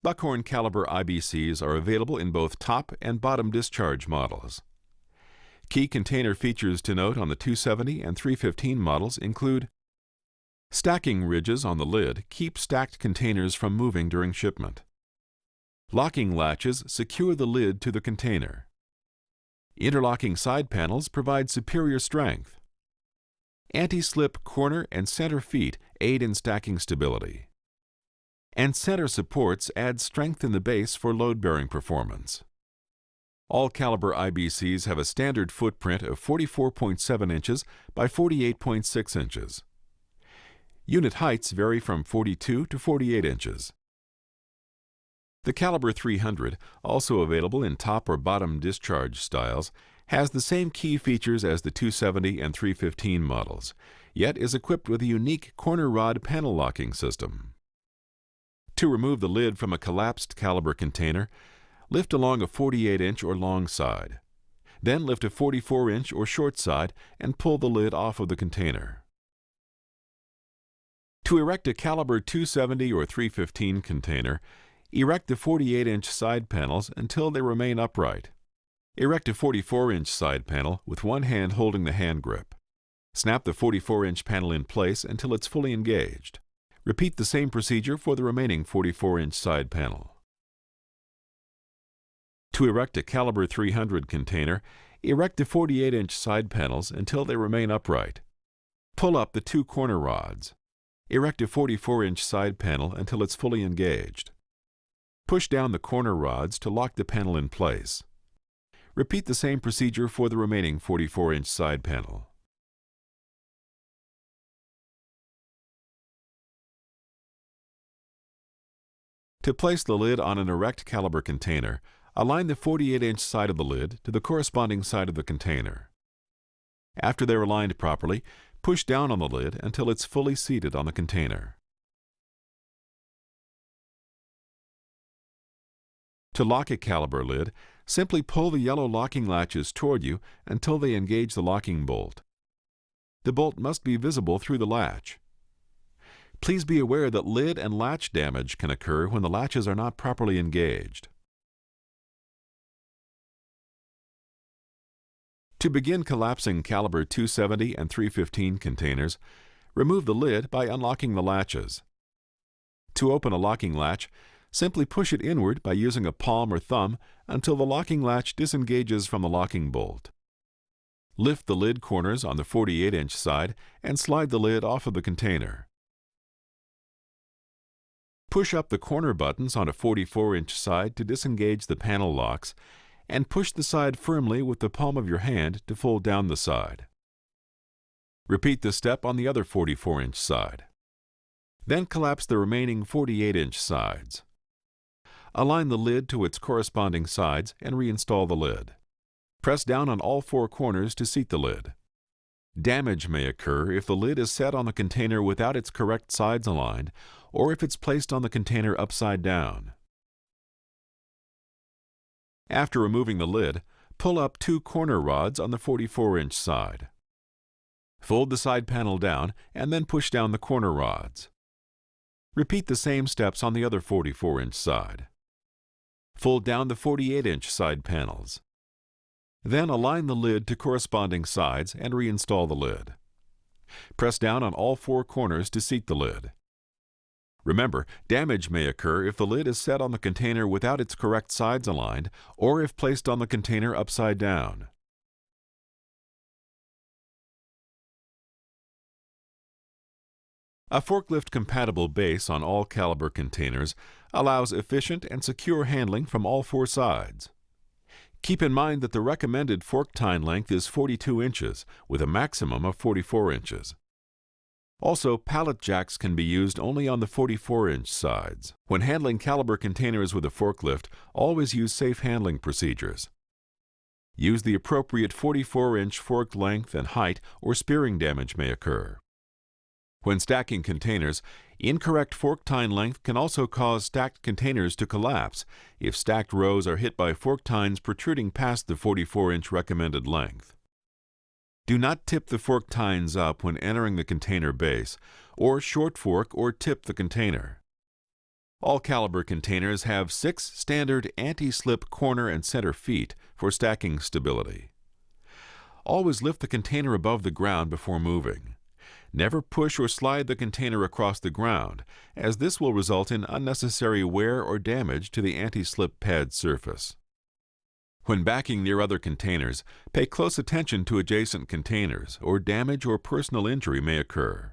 Buckhorn caliber IBCs are available in both top and bottom discharge models. Key container features to note on the 270 and 315 models include stacking ridges on the lid keep stacked containers from moving during shipment. Locking latches secure the lid to the container. Interlocking side panels provide superior strength. Anti-slip corner and center feet aid in stacking stability. And center supports add strength in the base for load-bearing performance. All caliber IBCs have a standard footprint of 44.7 inches by 48.6 inches. Unit heights vary from 42 to 48 inches. The caliber 300, also available in top or bottom discharge styles, has the same key features as the 270 and 315 models, yet is equipped with a unique corner rod panel locking system. To remove the lid from a collapsed caliber container, lift along a 48-inch or long side. Then lift a 44-inch or short side and pull the lid off of the container. To erect a caliber 270 or 315 container, erect the 48-inch side panels until they remain upright. Erect a 44-inch side panel with one hand holding the hand grip. Snap the 44-inch panel in place until it's fully engaged. Repeat the same procedure for the remaining 44-inch side panel. To erect a caliber 300 container, erect the 48-inch side panels until they remain upright. Pull up the two corner rods. Erect a 44-inch side panel until it's fully engaged. Push down the corner rods to lock the panel in place. Repeat the same procedure for the remaining 44-inch side panel. To place the lid on an erect caliber container, align the 48-inch side of the lid to the corresponding side of the container. After they're aligned properly, push down on the lid until it's fully seated on the container. To lock a caliber lid, simply pull the yellow locking latches toward you until they engage the locking bolt. The bolt must be visible through the latch. Please be aware that lid and latch damage can occur when the latches are not properly engaged. To begin collapsing caliber 270 and 315 containers, remove the lid by unlocking the latches. To open a locking latch, simply push it inward by using a palm or thumb until the locking latch disengages from the locking bolt. Lift the lid corners on the 48-inch side and slide the lid off of the container. Push up the corner buttons on a 44-inch side to disengage the panel locks, and push the side firmly with the palm of your hand to fold down the side. Repeat the step on the other 44-inch side. Then collapse the remaining 48-inch sides. Align the lid to its corresponding sides and reinstall the lid. Press down on all four corners to seat the lid. Damage may occur if the lid is set on the container without its correct sides aligned, or if it's placed on the container upside down. After removing the lid, pull up two corner rods on the 44-inch side. Fold the side panel down and then push down the corner rods. Repeat the same steps on the other 44-inch side. Fold down the 48-inch side panels. Then align the lid to corresponding sides and reinstall the lid. Press down on all four corners to seat the lid. Remember, damage may occur if the lid is set on the container without its correct sides aligned or if placed on the container upside down. A forklift-compatible base on all caliber containers allows efficient and secure handling from all four sides. Keep in mind that the recommended fork tine length is 42 inches, with a maximum of 44 inches. Also, pallet jacks can be used only on the 44-inch sides. When handling caliber containers with a forklift, always use safe handling procedures. Use the appropriate 44-inch fork length and height, or spearing damage may occur. When stacking containers, incorrect fork tine length can also cause stacked containers to collapse if stacked rows are hit by fork tines protruding past the 44-inch recommended length. Do not tip the fork tines up when entering the container base, or short fork or tip the container. All caliber containers have 6 standard anti-slip corner and center feet for stacking stability. Always lift the container above the ground before moving. Never push or slide the container across the ground, as this will result in unnecessary wear or damage to the anti-slip pad surface. When backing near other containers, pay close attention to adjacent containers, or damage or personal injury may occur.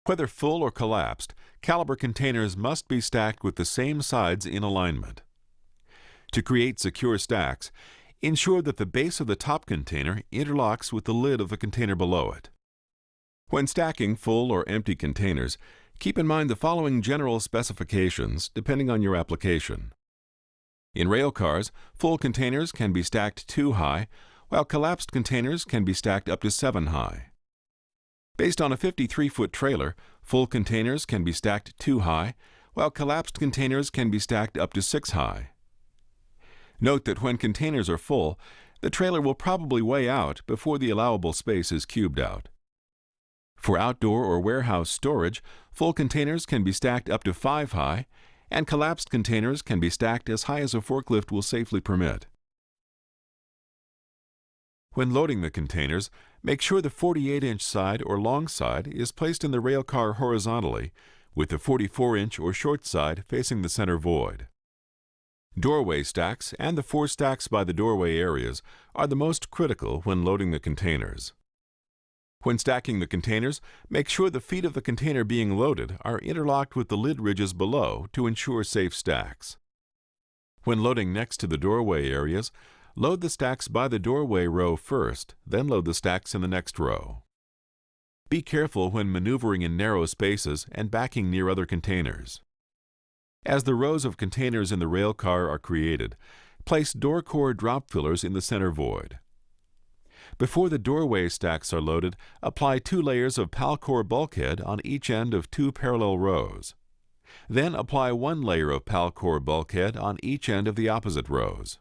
Whether full or collapsed, caliber containers must be stacked with the same sides in alignment. To create secure stacks, ensure that the base of the top container interlocks with the lid of the container below it. When stacking full or empty containers, keep in mind the following general specifications depending on your application. In rail cars, full containers can be stacked 2 high, while collapsed containers can be stacked up to 7 high. Based on a 53-foot trailer, full containers can be stacked 2 high, while collapsed containers can be stacked up to 6 high. Note that when containers are full, the trailer will probably weigh out before the allowable space is cubed out. For outdoor or warehouse storage, full containers can be stacked up to 5 high, and collapsed containers can be stacked as high as a forklift will safely permit. When loading the containers, make sure the 48-inch side or long side is placed in the rail car horizontally, with the 44-inch or short side facing the center void. Doorway stacks and the 4 stacks by the doorway areas are the most critical when loading the containers. When stacking the containers, make sure the feet of the container being loaded are interlocked with the lid ridges below to ensure safe stacks. When loading next to the doorway areas, load the stacks by the doorway row first, then load the stacks in the next row. Be careful when maneuvering in narrow spaces and backing near other containers. As the rows of containers in the rail car are created, place door core drop fillers in the center void. Before the doorway stacks are loaded, apply 2 layers of Palcor bulkhead on each end of 2 parallel rows. Then apply 1 layer of Palcor bulkhead on each end of the opposite rows.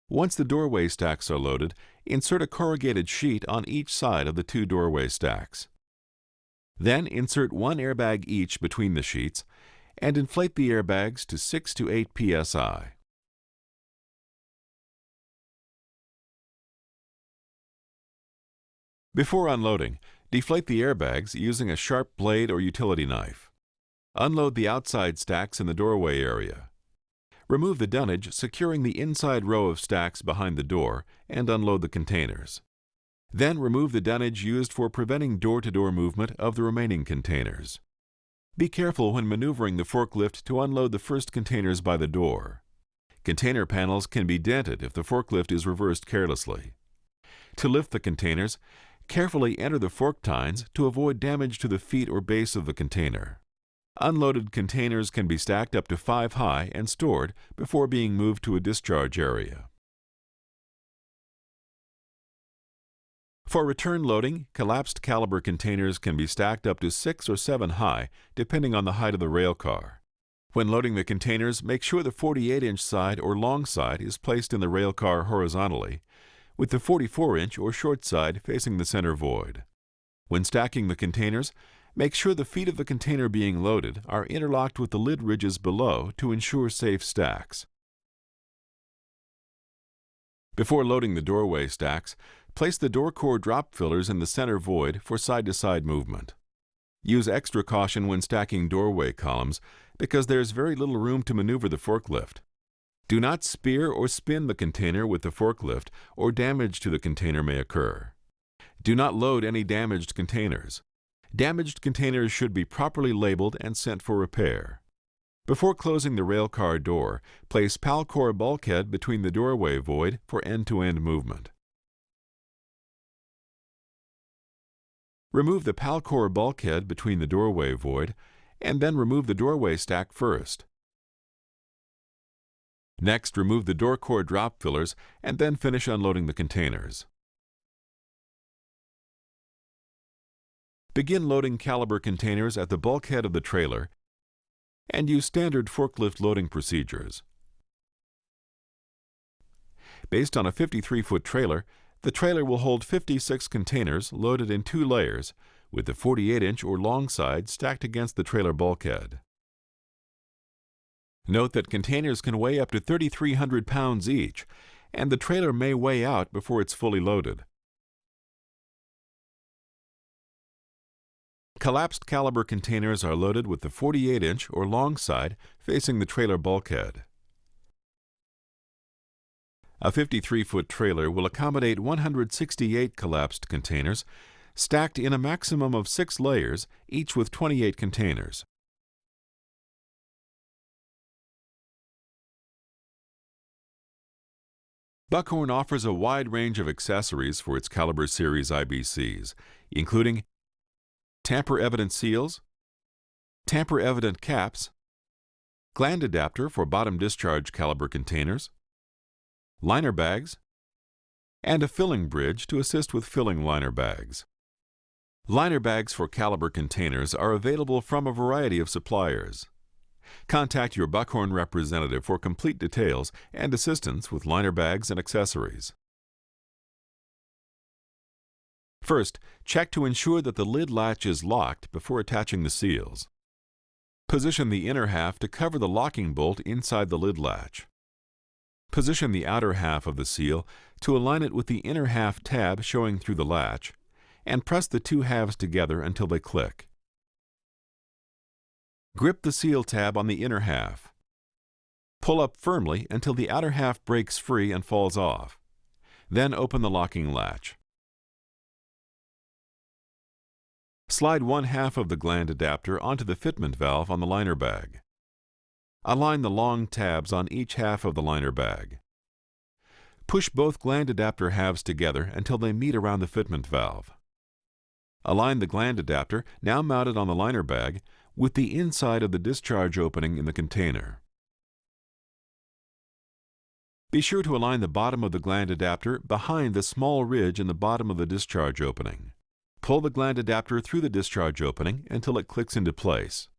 Once the doorway stacks are loaded, insert a corrugated sheet on each side of the 2 doorway stacks. Then insert 1 airbag each between the sheets and inflate the airbags to 6 to 8 psi. Before unloading, deflate the airbags using a sharp blade or utility knife. Unload the outside stacks in the doorway area. Remove the dunnage securing the inside row of stacks behind the door and unload the containers. Then remove the dunnage used for preventing door-to-door movement of the remaining containers. Be careful when maneuvering the forklift to unload the first containers by the door. Container panels can be dented if the forklift is reversed carelessly. To lift the containers, carefully enter the fork tines to avoid damage to the feet or base of the container. Unloaded containers can be stacked up to 5 high and stored before being moved to a discharge area. For return loading, collapsed caliber containers can be stacked up to 6 or 7 high, depending on the height of the rail car. When loading the containers, make sure the 48-inch side or long side is placed in the rail car horizontally, with the 44-inch or short side facing the center void. When stacking the containers, make sure the feet of the container being loaded are interlocked with the lid ridges below to ensure safe stacks. Before loading the doorway stacks, place the door core drop fillers in the center void for side-to-side movement. Use extra caution when stacking doorway columns because there's very little room to maneuver the forklift. Do not spear or spin the container with the forklift or damage to the container may occur. Do not load any damaged containers. Damaged containers should be properly labeled and sent for repair. Before closing the railcar door, place Palcor bulkhead between the doorway void for end-to-end movement. Remove the Palcor bulkhead between the doorway void, and then remove the doorway stack first. Next, remove the door core drop fillers and then finish unloading the containers. Begin loading caliber containers at the bulkhead of the trailer and use standard forklift loading procedures. Based on a 53-foot trailer, the trailer will hold 56 containers loaded in 2 layers with the 48-inch or long side stacked against the trailer bulkhead. Note that containers can weigh up to 3,300 pounds each, and the trailer may weigh out before it's fully loaded. Collapsed caliber containers are loaded with the 48-inch or long side facing the trailer bulkhead. A 53-foot trailer will accommodate 168 collapsed containers, stacked in a maximum of 6 layers, each with 28 containers. Buckhorn offers a wide range of accessories for its Caliber Series IBCs, including tamper-evident seals, tamper-evident caps, gland adapter for bottom discharge caliber containers, liner bags, and a filling bridge to assist with filling liner bags. Liner bags for caliber containers are available from a variety of suppliers. Contact your Buckhorn representative for complete details and assistance with liner bags and accessories. First, check to ensure that the lid latch is locked before attaching the seals. Position the inner half to cover the locking bolt inside the lid latch. Position the outer half of the seal to align it with the inner half tab showing through the latch, and press the two halves together until they click. Grip the seal tab on the inner half. Pull up firmly until the outer half breaks free and falls off. Then open the locking latch. Slide one half of the gland adapter onto the fitment valve on the liner bag. Align the long tabs on each half of the liner bag. Push both gland adapter halves together until they meet around the fitment valve. Align the gland adapter, now mounted on the liner bag, with the inside of the discharge opening in the container. Be sure to align the bottom of the gland adapter behind the small ridge in the bottom of the discharge opening. Pull the gland adapter through the discharge opening until it clicks into place.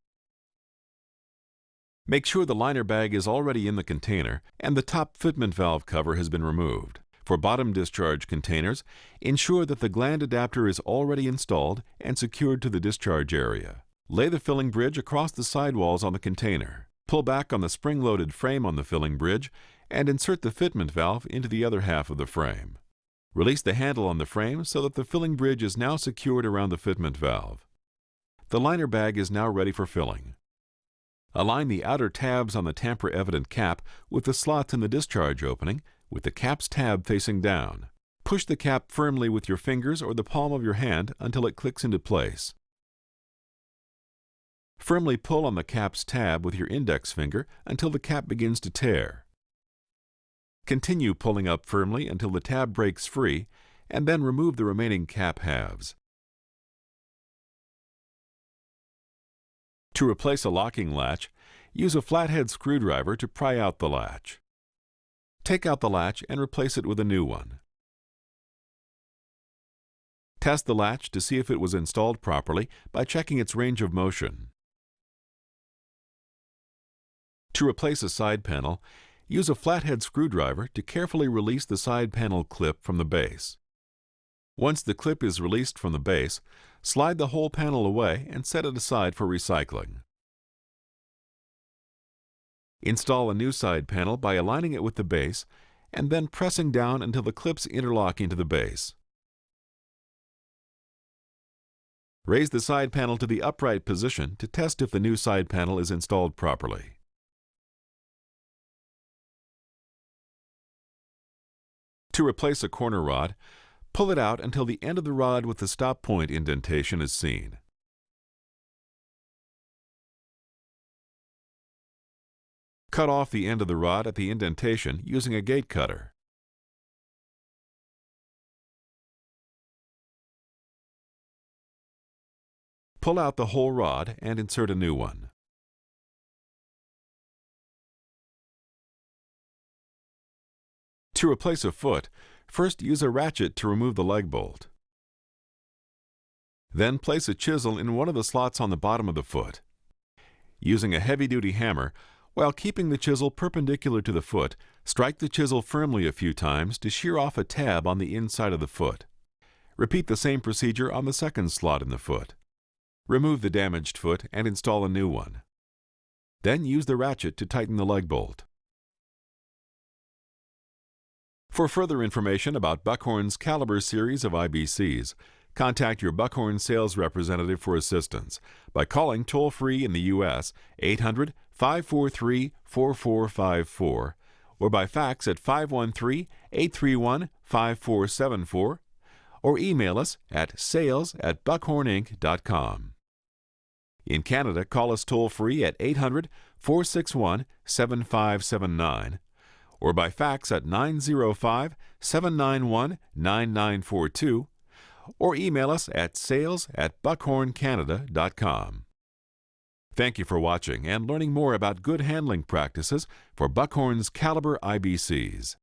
Make sure the liner bag is already in the container and the top fitment valve cover has been removed. For bottom discharge containers, ensure that the gland adapter is already installed and secured to the discharge area. Lay the filling bridge across the sidewalls on the container. Pull back on the spring-loaded frame on the filling bridge and insert the fitment valve into the other half of the frame. Release the handle on the frame so that the filling bridge is now secured around the fitment valve. The liner bag is now ready for filling. Align the outer tabs on the tamper-evident cap with the slots in the discharge opening, with the cap's tab facing down. Push the cap firmly with your fingers or the palm of your hand until it clicks into place. Firmly pull on the cap's tab with your index finger until the cap begins to tear. Continue pulling up firmly until the tab breaks free, and then remove the remaining cap halves. To replace a locking latch, use a flathead screwdriver to pry out the latch. Take out the latch and replace it with a new one. Test the latch to see if it was installed properly by checking its range of motion. To replace a side panel, use a flathead screwdriver to carefully release the side panel clip from the base. Once the clip is released from the base, slide the whole panel away and set it aside for recycling. Install a new side panel by aligning it with the base and then pressing down until the clips interlock into the base. Raise the side panel to the upright position to test if the new side panel is installed properly. To replace a corner rod, pull it out until the end of the rod with the stop point indentation is seen. Cut off the end of the rod at the indentation using a gate cutter. Pull out the whole rod and insert a new one. To replace a foot, first use a ratchet to remove the leg bolt. Then place a chisel in one of the slots on the bottom of the foot. Using a heavy-duty hammer, while keeping the chisel perpendicular to the foot, strike the chisel firmly a few times to shear off a tab on the inside of the foot. Repeat the same procedure on the second slot in the foot. Remove the damaged foot and install a new one. Then use the ratchet to tighten the leg bolt. For further information about Buckhorn's Caliber series of IBCs, contact your Buckhorn sales representative for assistance by calling toll-free in the U.S. 800-543-4454 or by fax at 513-831-5474 or email us at sales@buckhorninc.com. In Canada, call us toll-free at 800-461-7579 or by fax at 905-791-9942 or email us at sales@buckhorncanada.com. Thank you for watching and learning more about good handling practices for Buckhorn's Caliber IBCs.